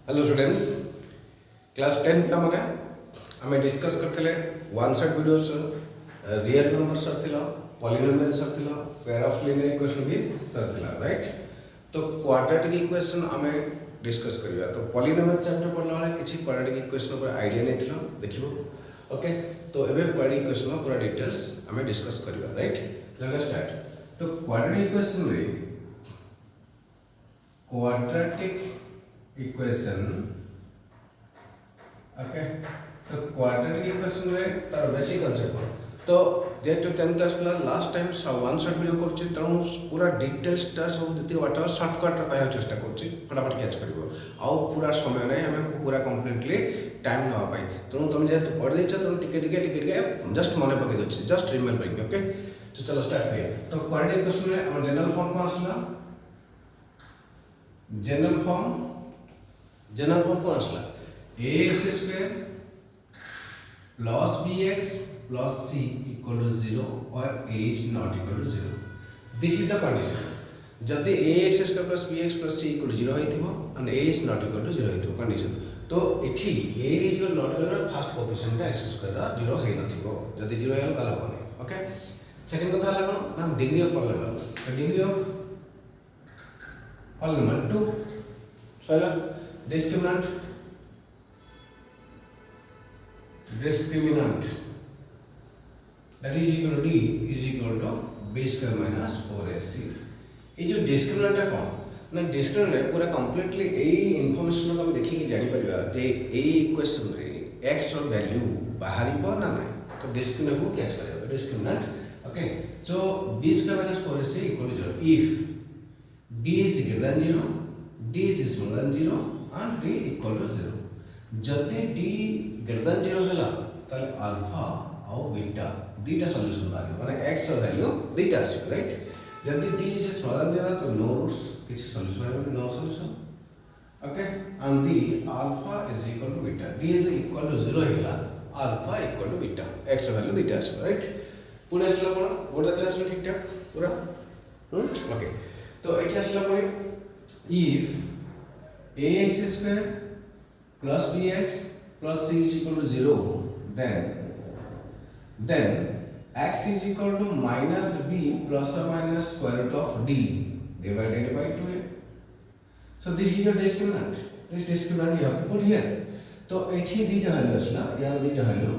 Hello students, class 10 पिला माने आमे डिस्कस करथिले one side videos real number सरथिला, पॉलिनोमियल सरथिला, पेयर ऑफ लीनियर इक्वेशन भी सरथिला, राइट। तो क्वाड्रेटिक इक्वेशन आमे डिस्कस करिया। तो पॉलिनोमियल चैप्टर पढला वाला किछि क्वाड्रेटिक इक्वेशन पर आईडिया नै थिलो देखिबो। ओके, तो एबे क्वाड्रेटिक इक्वेशन पूरा डिटेल्स आमे डिस्कस करिया, राइट। Let's start. तो क्वाड्रेटिक इक्वेशन में क्वाड्रेटिक इक्वेशन ओके, तो क्वाड्रेटिक इक्वेशन में तार बेसिक कॉन्सेप्ट तो जेहेतु 10th क्लास पिला last time one shot video करछि तणु पूरा डिटेल्स टा सब जति वाट शॉर्टकट रे पाया चेष्टा करछि फटाफट कैच करबो आ पूरा समय नै हमें पूरा कंप्लीटली टाइम नवा पाई तणु तुम जेहेतु पढ़ दैछ तणु टिके जस्ट मन पके दछि जस्ट रिमेंबरिंग। ओके, तो चलो स्टार्ट करिए। तो क्वाड्रेटिक इक्वेशन में हमर जनरल फॉर्म को आसला, जनरल फॉर्म को आसला ax square plus bx plus c equal to 0 or a is not equal to 0. This is the condition. जब ax square plus bx plus c equal to 0 होइथिबो and a is not equal to 0 होइथिबो condition. तो एठी a is equal not equal to first coefficient x square रा 0 होई नथिबो। जदी 0 hello ताला बने। ओके, सेकंड कथा हला कोन ना डिग्री ऑफ पॉलिनोमियल। तो डिग्री ऑफ पॉलिनोमियल 2 सला discriminant that is equal to d is equal to b square minus 4ac। ये जो डिस्क्रिमिनेंट है कौन ना डिस्क्रिमिनेंट है पूरा कंप्लीटली ए इंफॉर्मेशन को हम देखि कि जानि परिबा जे ए इक्वेशन रे x रो वैल्यू बाहरिबो ना नै। तो डिस्क्रिमिनेंट को कैच करबो discriminant. Okay, so b square minus 4ac equal to 0 if b is greater than 0, d is smaller than 0 and d equal to 0। जदि d ग्रेटर देन 0 हला ताले अल्फा और बीटा दीटा सॉल्यूशन बारे माने x रो value दीटा आसी, राइट। जदि d इज स्मॉलर देन तो नो रूट्स किछ solution no solution. Okay, and the alpha is equal to beta, d is equal to 0 हला alpha equal to beta x रो वैल्यू दीटा आसी, राइट। पुणे असला कोन बोर्ड देखा आसी ठीक ठाक पूरा। ओके, तो एठी असला कोन if ax square plus bx plus c is equal to 0, then x is equal to minus b plus or minus square root of d divided by 2a। So this is your discriminant. This discriminant you have to put here. तो एठी दीटा value असला या दीटा value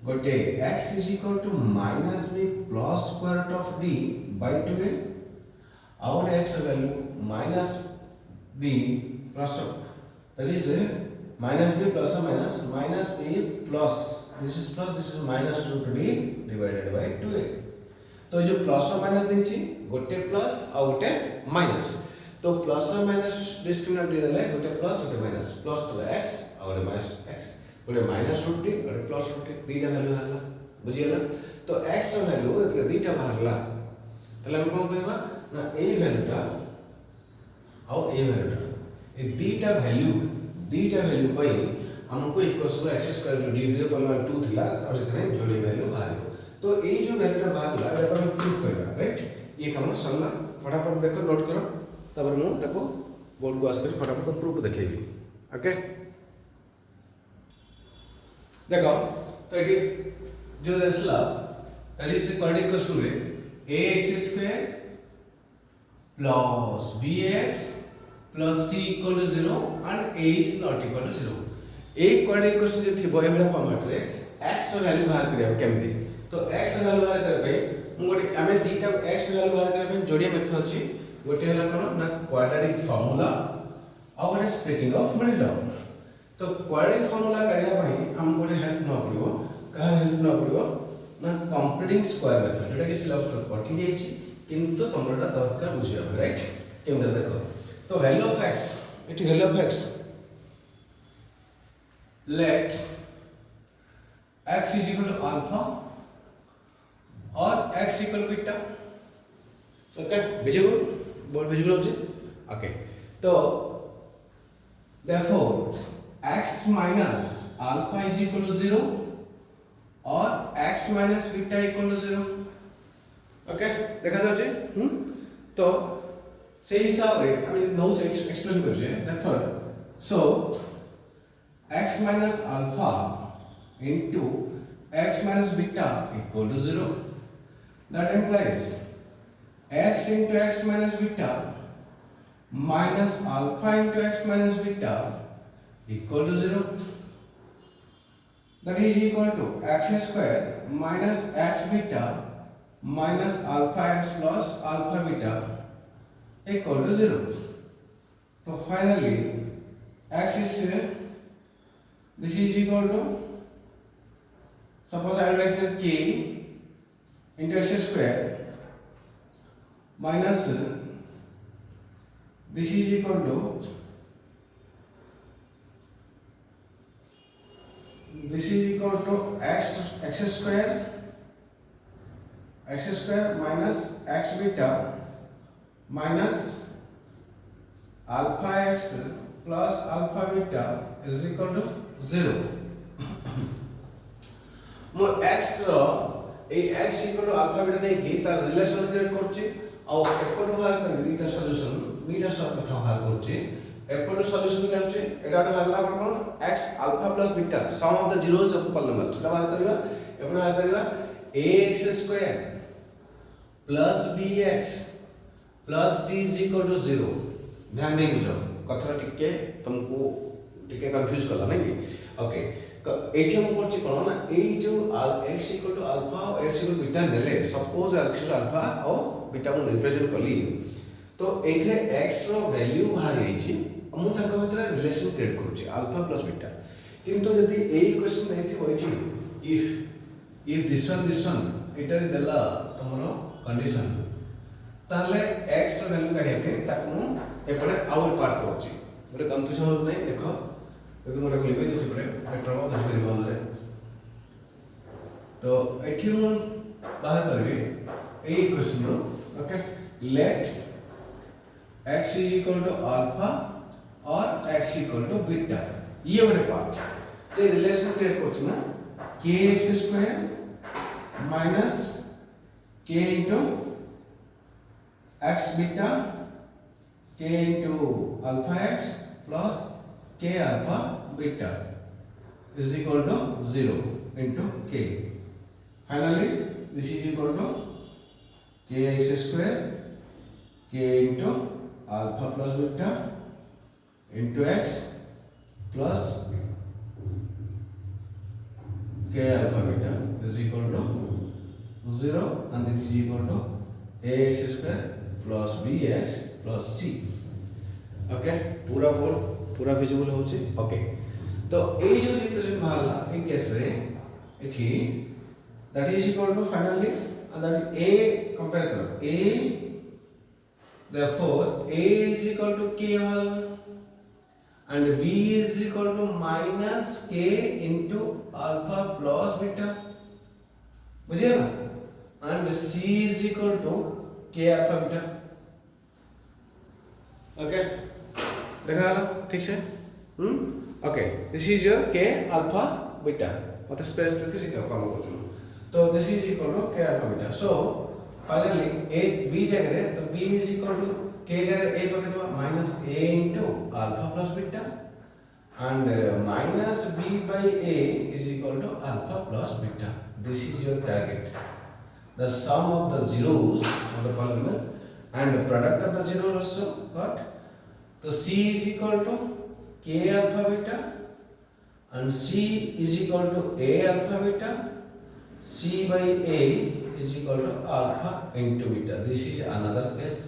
गोटे x is equal to minus b plus square root of d by 2a और x value minus b plus that is minus b plus or minus b plus this is minus root d divided by 2a। तो जो plus और minus देछि गोटे plus और गोटे minus, तो plus और माइनस डिस्क्रिमिनेंट दे देले गोटे प्लस गोटे माइनस, प्लस तो x और गोटे माइनस x, गोटे माइनस रूट d गोटे प्लस रूट d दीटा वैल्यू हला बुझियला। तो x रो वैल्यू मतलब दीटा बाहरला तले हम कोन करबा ना a वैल्यूटा और a वैल्यूटा ए दीटा वैल्यू पाई हमको इक्वल्स टू x स्क्वायर जो डिग्री पॉलिनोमियल 2 थिला और सेतने जोड़ी वैल्यू बाहरियो। तो ए जो वैल्यूटा बाहरला एटा हम प्रूफ करबा, राइट। ये काम सरला फटाफट देखो नोट करो तबर मु देखो बोर्ड को आस कर फटाफट प्रूफ देखेबी। ओके, देखो तो एटी जो दसला दैट इज क्वाड्रेटिक इक्वेशन रे ax square plus bx plus c equal to 0 and a is not equal to 0। एक क्वाड्रेटिक इक्वेशन जे थिबो एबला फॉर्मेट रे x रो वैल्यू बाहर करिया केमति। तो x रो वैल्यू बाहर करे भाई मु गोटे हमें दीटा x रो वैल्यू बाहर करे भाई जोडिया मेथड अछि। गोटे हला कोन ना क्वाड्रेटिक फार्मूला और गोटे स्प्लिटिंग ऑफ मिडिल टर्म। तो क्वाड्रेटिक फार्मूला करिया भाई हम गोटे हेल्प न पड़िबो का हेल्प न पड़िबो ना कंप्लीटिंग स्क्वायर मेथड जोटा कि सिलेबस रे पढ़ी जाई छी किंतु तमरटा दरकार बुझिया, राइट। केमते देखो तो value of x, it is value of x, let x is equal to alpha or x equal to beta। okay, visible board visible होची। okay, तो therefore x minus alpha is equal to 0 or x minus beta equal to 0। okay, देखा जाउची। तो से हिसाब रे हम नौ explain कर जे that So x minus alpha into x minus beta equal to 0. That implies x into x minus beta minus alpha into x minus beta equal to 0. That is equal to x square minus x beta minus alpha x plus alpha beta equal to 0. So finally x is this is equal to, suppose I write here k into x square minus this is equal to x square minus x beta minus alpha x plus alpha beta is equal to 0. मो x रो a x equal to alpha beta नै की तार relation create करछि आ एपटो बाहर कर beta solution beta सब कथा बाहर करछि एपटो सॉल्यूशन क्या होछि एटा बाहरला कोन x alpha plus beta sum of the zeros of the polynomial एटा बाहर करबा एपटो बाहर करबा ax square plus bx plus c is equal to 0. ध्यान दे बुझो कथा टिके तुमको टिके कंफ्यूज करला नै कि ओके एठी हम करछि कोन ना ए जो x इक्वल टू अल्फा और x इक्वल बीटा नेले सपोज x इक्वल अल्फा और बीटा को रिप्रेजेंट करली तो एथे x रो वैल्यू बाहर आइछि हम ताका भीतर रिलेशन क्रिएट करछि अल्फा प्लस बीटा किंतु यदि ए इक्वेशन एथि होइछि इफ दिस वन एटा देला तमरो कंडीशन ताले x रो वैल्यू काढिया पे ताकू एपडे आउट पार्ट करछि गोटे कंफ्यूजन हो नै देखो यदि मोटा लिखि देछि परे पेट्रोल बुझि परिबो हमरे तो एठी हम बाहर करबे ए इक्वेशन रो okay let x is equal to alpha और x इक्वल टू बीटा ये गोटे पार्ट ते रिलेशन क्रिएट करछु ना kx square minus k into x beta k into alpha x plus k alpha beta is equal to 0 into k. Finally, this is equal to kx square k into alpha plus beta into x plus k alpha beta is equal to 0 and this is equal to ax square plus bx plus c. Okay पूरा visible होची okay तो ए जो represent बाहरला in case रे एठी that is equal to finally that a compare करो a therefore a is equal to k and b is equal to minus k into alpha plus beta बुझिए ना and c is equal to k alpha beta okay देखा लो ठीक से okay this is your k alpha beta मतलब space देखि से काम करछु तो this is equal to k alpha beta so finally a b जगह रे तो b इज इक्वल टू k जगह a पके तो minus a into alpha plus beta and minus b by a is equal to alpha plus beta. This is your target. The sum of the zeros of the polynomial and the product of the zeros also got. So c is equal to k alpha beta and c is equal to a alpha beta, c by a is equal to alpha into beta. This is another case.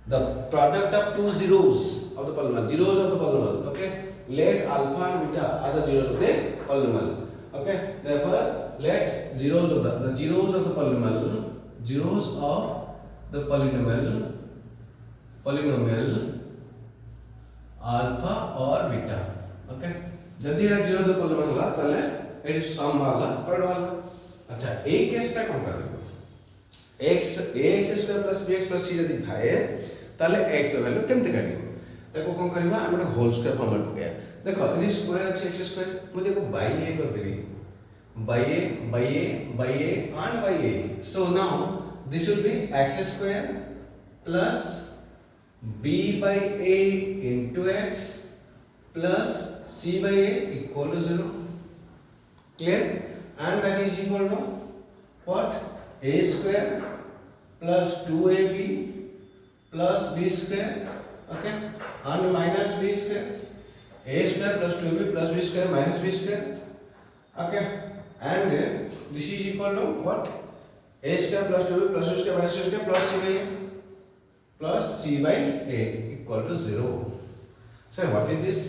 The product of two zeros of the polynomial, okay? Let alpha and beta are the zeros of the polynomial, okay? Therefore, let zeros of the zeros of the polynomial alpha or beta, okay? जदि ये zero तो polynomial ला ताले AD सम वाला product वाला अच्छा ए case टा कोन करबो x square plus bx plus c जदि थाए ताले x रो वैल्यू केमते काढिबो ताको कोन करबा हम होल स्क्वायर फॉर्मेट पके देखो इनी स्क्वायर अछि x स्क्वायर मु देखो बाय a कर देबी by a and by a so now this will be x square plus b by a into x plus c by a equal to 0. Clear? And that is equal to what? A square plus 2ab plus b square, okay, and minus b square. A square plus 2ab plus b square minus b square, okay, and this is equal to what? A square plus 2ab plus b square minus b square plus c by a equal to 0. So what is this?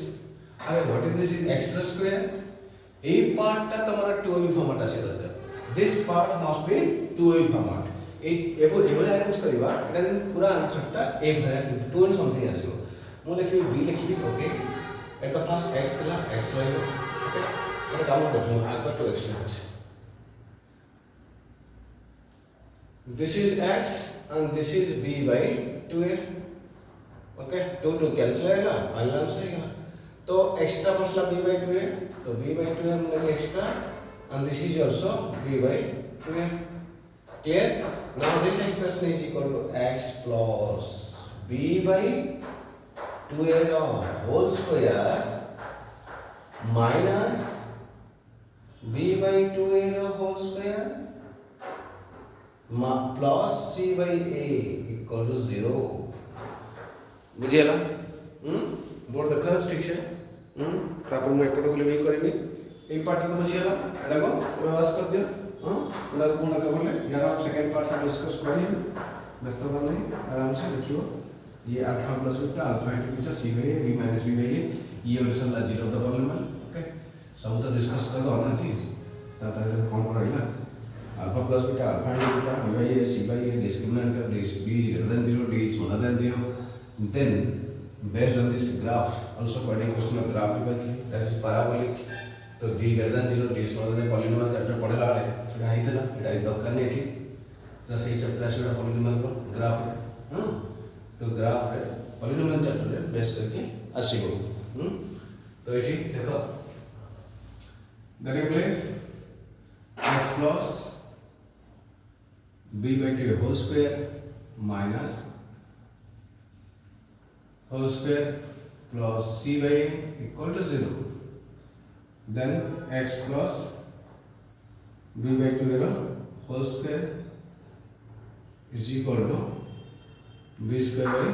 What is this? Is x square. A part ta tomara 2ab format ase data. This part must be 2ab format. एबो arrange करबा एटा दिन पूरा answer टा ए भया 2 and something आसीबो मु लिखि b लिखि okay at the first x थला x रहइबो ओके एटा काम करछु आगे 2x लिखछि this is x and this is b by 2a okay 2 cancel आइला फाइनल आंसर आइला तो एक्स्ट्रा बचला b by 2a तो b by 2a हम लेंगे extra and this is also b by 2a. Clear? Now this expression is equal to x plus b by 2a whole square minus b by 2a whole square plus c by a equal to 0. बुझिएला? Board देखा ठीक से तापर मैं एपट को भी करबी ए part तो बुझिएला एटा को तुम वास कर दियो लग गुणा का बोले यार आप सेकंड पार्ट का डिस्कस करिए व्यस्त नहीं आराम से लिखियो ये alpha plus beta alpha into beta c by b minus b by ये रिलेशन ला जीरो द पॉलिनोमियल ओके सब तो डिस्कस कर दो ना जी ताता कौन करइला alpha plus beta alpha into beta b by c by discriminant कर b greater than 0 d smaller than 0 then based on this graph also quite a question of graph that is parabolic तो d greater than 0 d smaller than polynomial chapter पढ़ला वाले सेटा आइतला एटा दरकार नै थी जैसे ई chapter से polynomial को ग्राफ हां तो ग्राफ रे polynomial चैप्टर रे बेस करके आसीबो तो एठी देखो that implies x plus b by 2 whole square minus whole square plus c by a equal to 0. Then x plus b by 2 whole square is equal to b square by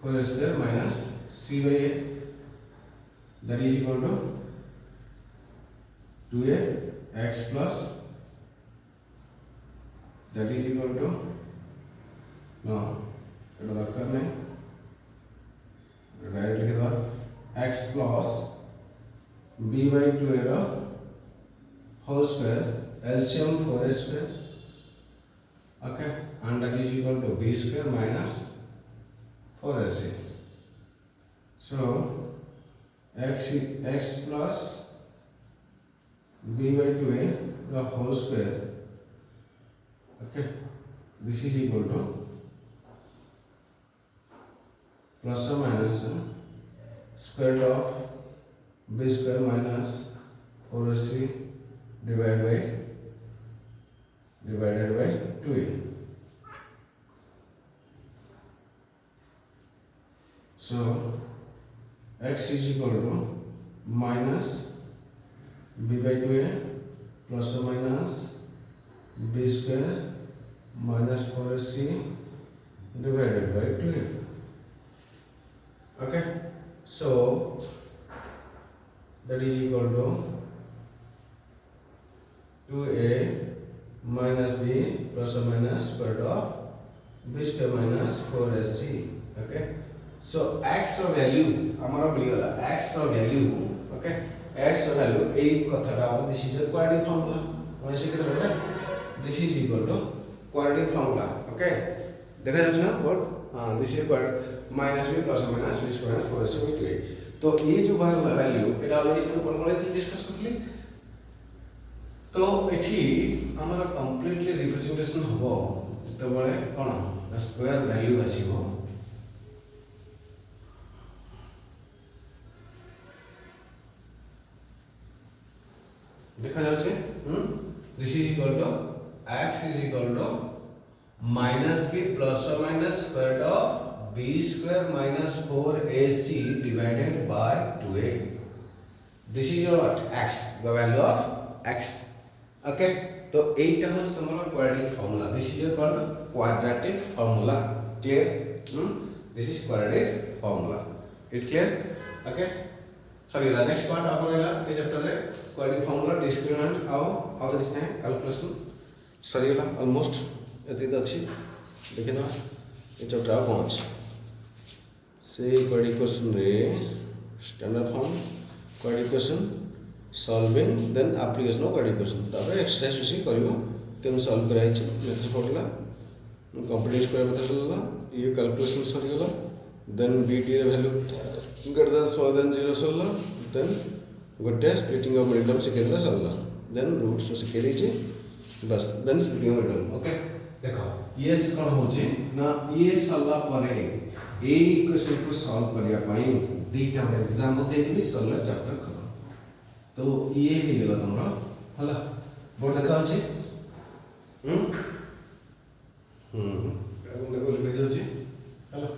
4 square minus c by a that is equal to 2a x plus that is equal to no এটা দরকার নেই direct लिख दो x plus b by 2 whole square LCM 4a square okay and that is equal to b square minus 4ac so x plus b by 2a whole square okay this is equal to plus or minus square root of b square minus 4ac divided by 2a. So x is equal to minus b by 2a plus or minus b square minus 4ac divided by 2a. Okay, so that is equal to 2a minus b plus or minus square root of b square minus 4ac. Okay, so x ର value ଆମର ମିଳିଗଲା x ର value okay x ର value ଏଇ କଥାଟା ଆମ this is a quadratic formula ମାନେ ସେ କେତେ କହିଲା this is equal to quadratic formula. Okay, देखा जाଉଛି ना बोर्ड हां this is quadratic minus b plus or minus b square minus 4ac by 2a. तो ये जो बाहर वैल्यू एटा ऑलरेडी अपन पढ़ले थी डिस्कस करथली तो एठी हमर कंप्लीटली रिप्रेजेंटेशन हबो तो बळे कोन स्क्वायर वैल्यू आसीबो देखा जाउछे this is equal to x is equal to minus b plus or minus square root of b b square minus 4ac divided by 2a. This is your what? X, the value of x. Okay, तो এইটা হচ্ছে তোমার quadratic formula. This is your called quadratic formula. Clear? This is quadratic formula. It clear? Okay. Sorry, the next part आपण याला हे chapter रे quadratic formula discriminant how the this है calculation. Sorry वाला almost एती तो अच्छी देखे ना ये चैप्टर आ कौन से quadratic question रे standard form quadratic question solving then application of quadratic question तापर exercise उसी करियो केम solve कराई छ method formula complete square method ला ये कैलकुलेशन सरी गला then bt रे value greater than smaller than 0 सरला then गोटे splitting of medium से केला सरला then roots से केली छी बस then splitting of medium okay देखो ये कौन हो छी ना ये सरला परे ए इक्वेशन को सॉल्व करिया पई दीटा एग्जांपल दे देबी सरला चैप्टर खत्म तो ये ही गला तुमरा हला बोर्ड देखा अछि देखो लिखि दउ छी हला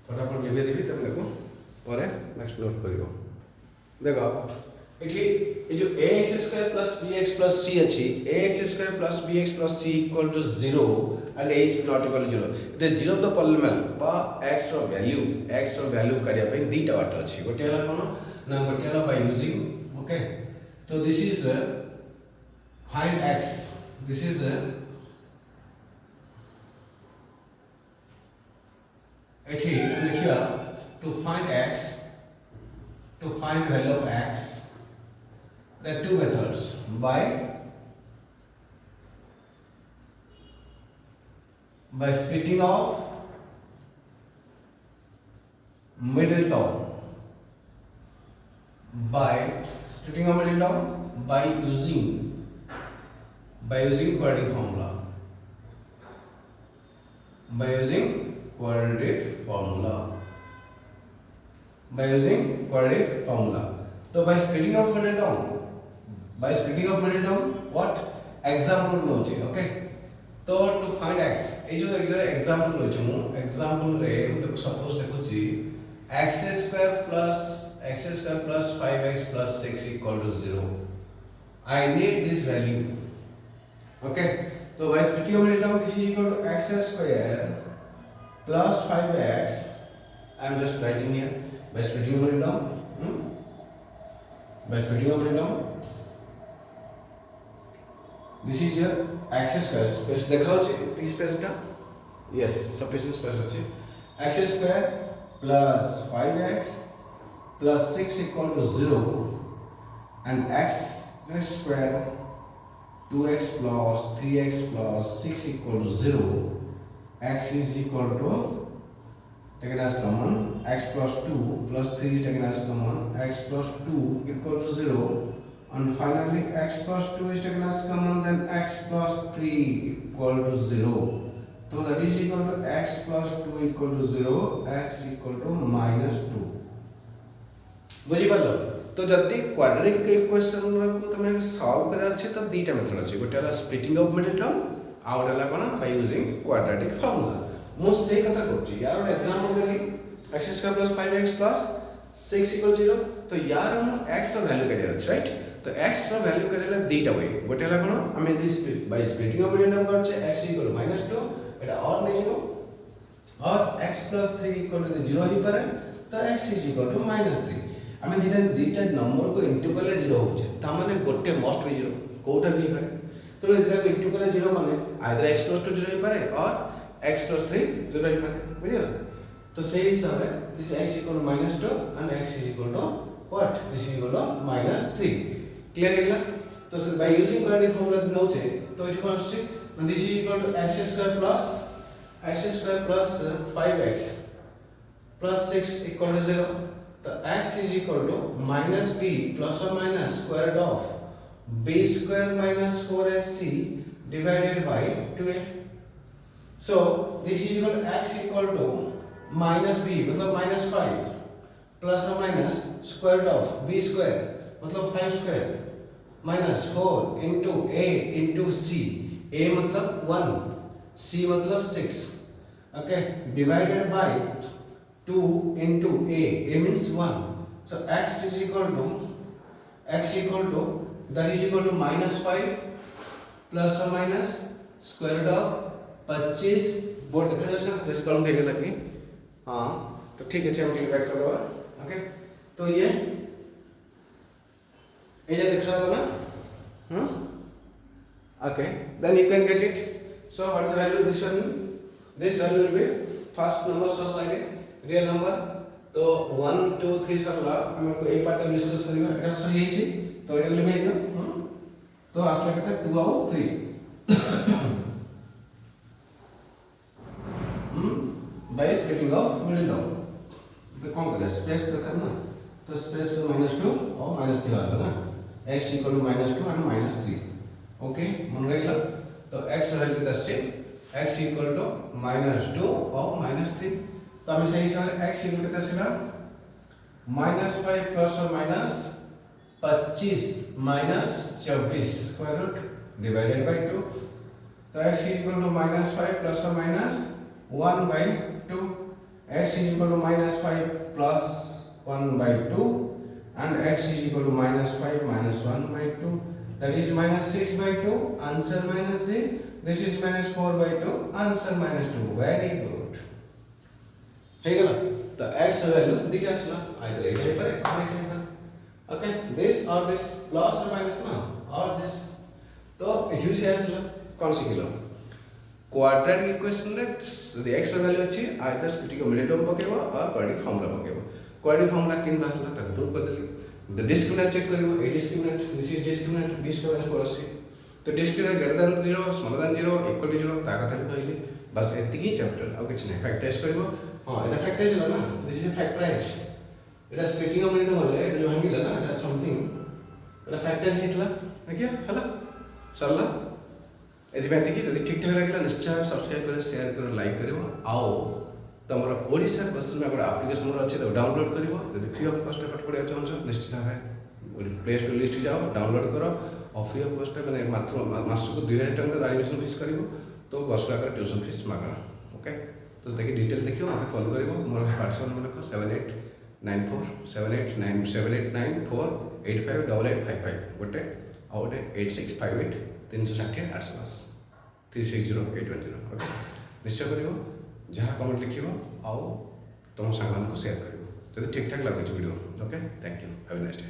फटाफट लिखि देबी तब देखो परे नेक्स्ट नोट करियो देखो एठी ए जो ax² + bx + c अछि ax² + bx + c = 0 and a is not equal to 0 it is 0 the polynomial बा x रो वैल्यू करिया पे दीटा बाट अछि गोटे हला कोन ना गोटे हला बाय यूजिंग ओके तो this is find x this is एठी लिखिया to find x to find value of x there are two methods by splitting off middle term by using quadratic formula by using quadratic formula तो by splitting of middle term what example नो छै okay तो to find x ए जो example नो छै मु example रे देखो सपोज देखो छी x² plus 5x plus 6 equal to 0 I need this value okay so by splitting of middle term this is equal to x² plus 5x I am just writing here by splitting of middle term this is your x² space देखाओ छै ई space टा yes sufficient space अछि x² plus 5x plus 6 equal to 0 and x square 2x plus 3x plus 6 equal to 0 x is equal to taken as common x plus 2 plus 3 is taken as common x plus 2 equal to 0 and finally x plus 2 is taken as common then x plus 3 equal to 0 so that is equal to x plus 2 equal to 0 x equal to -2 बुझी पालो तो जदी quadratic equation को तमे solve करे अछि तो दीटा मेथड अछि गोटेला स्प्लिटिंग ऑफ मिडिल टर्म आ गोटेला कोन बाय यूजिंग क्वाड्रेटिक फार्मूला मो से कथा करछि यार एक एग्जांपल देली x² plus 5x plus 6 equal 0 तो यार हम x रो वैल्यू करे अछि राइट तो x रो वैल्यू करेला दीटा वे गोटेला कोन हमें this by splitting of middle term करछि x equal to -2 एटा और नै जिवो और x plus 3 equal to 0 ही पारे तो x is equal to -3 हमें दीटा नंबर को इंटू कले 0 होचे ता माने गोटे मस्ट बी 0 कोटा भी पारे तो दीटा को इंटू कले 0 माने आइदर x plus 2 0 ही पारे और x plus 3 0 ही पारे बुझिला तो से हिसाब रे this x equal to -2 and x is equal to what this is equal to -3 clear है तो sir by using quadratic formula नो छे तो इट कॉन्स छे this is equal to x² plus 5x plus 6 equal to 0 तो x is equal to -b plus or minus square root of b square minus 4ac divided by 2a so this is equal to x equal to -b मतलब -5 plus or minus square root of b square मतलब 5 square minus 4 into a into c a मतलब 1 c मतलब 6 okay, divided by 2 into a means 1. So x is equal to that is equal to -5 plus or minus square root of 25 board देखा जाए ना plus column देने लगी। हाँ तो ठीक है, हम डिवाइड कर दो। ओके, तो ये देखा गया ना। हाँ okay, then you can get it. So what is the value this one? This value will be first number solve like real number. तो 1 2 3 सरला हमको एक पार्ट डिस्कस करियो। एटा सही है तो एटा लिखे दियो। तो आसला केते 2 और 3 by splitting of middle term. तो कौन करे स्पेस तो करना, तो स्पेस -2 और -3 वाला ना x इक्वल टू -2 और -3। ओके मन रहिला। तो x वैल्यू कितना है? x इक्वल टू -2 और -3। तो हम सही हिसाब से x इक्वल कितना है? -5 प्लस और minus 25 -24 square root divided by 2। तो x इक्वल टू -5 प्लस और minus 1/2, x is equal to -5 plus 1/2 and x is equal to -5 minus 1/2, that is -6/2, answer -3. This is -4/2, answer -2. Very good. है गला। तो x value दिखा असला either it है पर okay, this or this plus or minus ना or this। तो you से असला कौन सी किलो क्वाड्रेटिक इक्वेशन रे यदि x वैल्यू अछि आइदर स्प्लिटिंग मिडिल टर्म पकेबो और क्वाड्रेटिक फॉर्मूला पकेबो। क्वाड्रेटिक फॉर्मूला किन बाहरला तक प्रूव कर देली। द डिस्क्रिमिनेंट चेक करिवो। ए discriminant this is discriminant b square + 4ac। तो discriminant greater than 0 smaller than 0 equal to 0 ता कथा कहली। बस एतिकी चैप्टर आ किछ नै। फैक्टराइज करिवो। हां एटा फैक्टराइज होला ना, this is factorise. Etah splitting of middle होले एटा जो भांगिला ना एटा समथिंग एटा फैक्टराइज हेतला देखियो हला सरला। एथि जदि ठीक ठाक लगे निश्चय सब्सक्राइब कर शेयर कर लाइक कर आओ तुम ओडिशा क्वेश्चन में गोटे आप्लिकेसन अच्छे तो डाउनलोड कर फ्री ऑफ कॉस्ट पाठ पढ़ा चाहो निश्चित भाव प्ले स्टोर लिस्ट जाओ डाउनलोड कर और फ्री ऑफ कॉस्ट मैंने मात्र मासक 2000 टଙ୍କା एडमिशन फीस कर तो वर्ष आकर ट्यूशन फीस मागणा। ओके, तो देखिए डिटेल देखिए मत कॉल कर मोर व्हाट्सएप नंबर 78947894858855 गोटे और गोटे 8658 360 810 360810। ओके, निश्चय करियो जहाँ कमेंट लिखियो आओ तुम सांग सेयार करियो जब ठीक ठाक लगुच video. Okay, thank you, have a nice day.